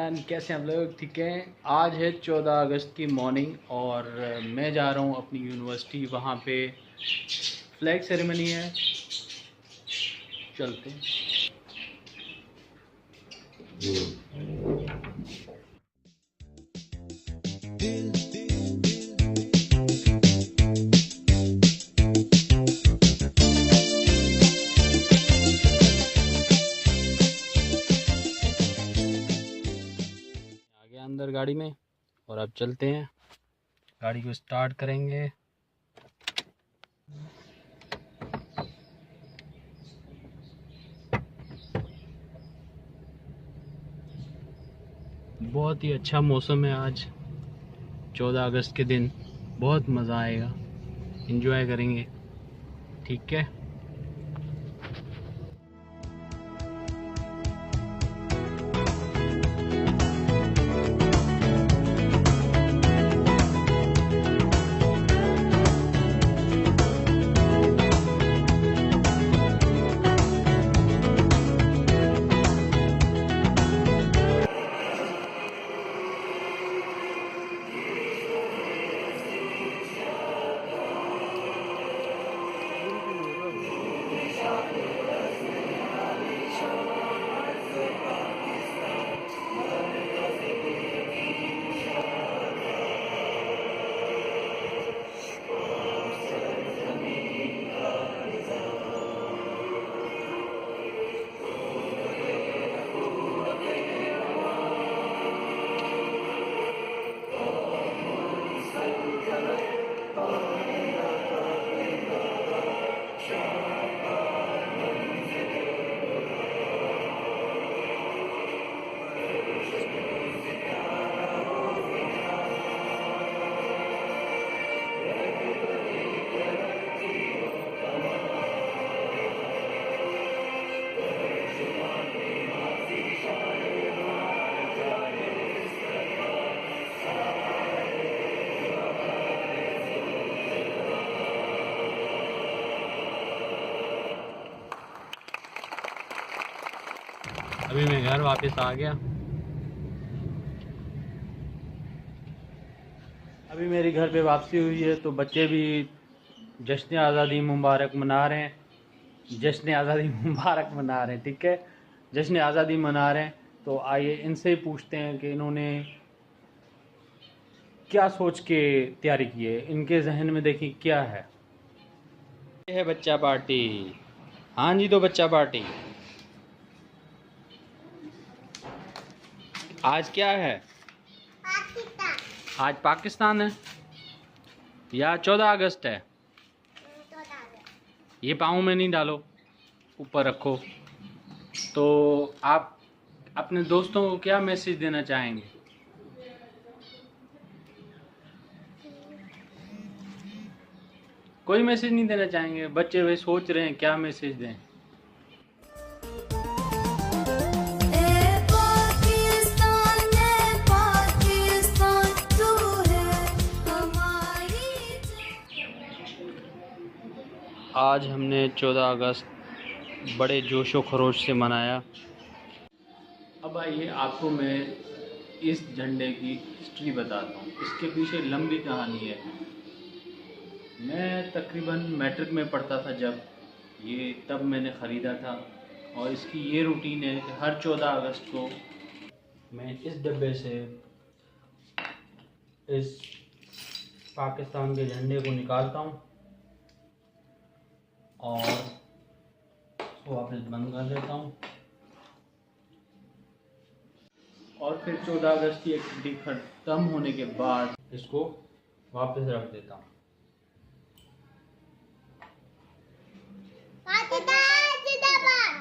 भाईजान, कैसे हैं आप लोग? ठीक हैं। आज है 14 अगस्त की मॉर्निंग और मैं जा रहा हूँ अपनी यूनिवर्सिटी। वहाँ पे फ्लैग सेरेमनी है। चलते हैं। आगे अंदर गाड़ी में और अब चलते हैं। गाड़ी को स्टार्ट करेंगे। बहुत ही अच्छा मौसम है आज 14 अगस्त के दिन। बहुत मज़ा आएगा, एंजॉय करेंगे। ठीक है। अभी मैं घर वापस आ गया। अभी मेरी घर पे वापसी हुई है तो बच्चे भी जश्न आज़ादी मुबारक मना रहे हैं। जश्न आज़ादी मुबारक मना रहे हैं। ठीक है, जश्न आज़ादी मना रहे हैं। तो आइए इनसे पूछते हैं कि इन्होंने क्या सोच के तैयारी की है। इनके जहन में देखिए क्या है। ये है बच्चा पार्टी। हाँ जी, तो बच्चा पार्टी आज क्या है? पाकिस्तान। आज पाकिस्तान है या 14 अगस्त है? ये पाँव में नहीं डालो, ऊपर रखो। तो आप अपने दोस्तों को क्या मैसेज देना चाहेंगे? कोई मैसेज नहीं देना चाहेंगे? बच्चे वे सोच रहे हैं क्या मैसेज दें। आज हमने 14 अगस्त बड़े जोशो खरोश से मनाया। अब आइए आपको मैं इस झंडे की हिस्ट्री बताता हूँ। इसके पीछे लंबी कहानी है। मैं तकरीबन मैट्रिक में पढ़ता था जब ये, तब मैंने ख़रीदा था। और इसकी ये रूटीन है कि हर 14 अगस्त को मैं इस डब्बे से इस पाकिस्तान के झंडे को निकालता हूँ और इसको वापस बंद कर देता हूँ। और फिर 14 अगस्त की एक्टिविटी ख़त्म होने के बाद इसको वापस रख देता हूँ। पाकिस्तान जिंदाबाद।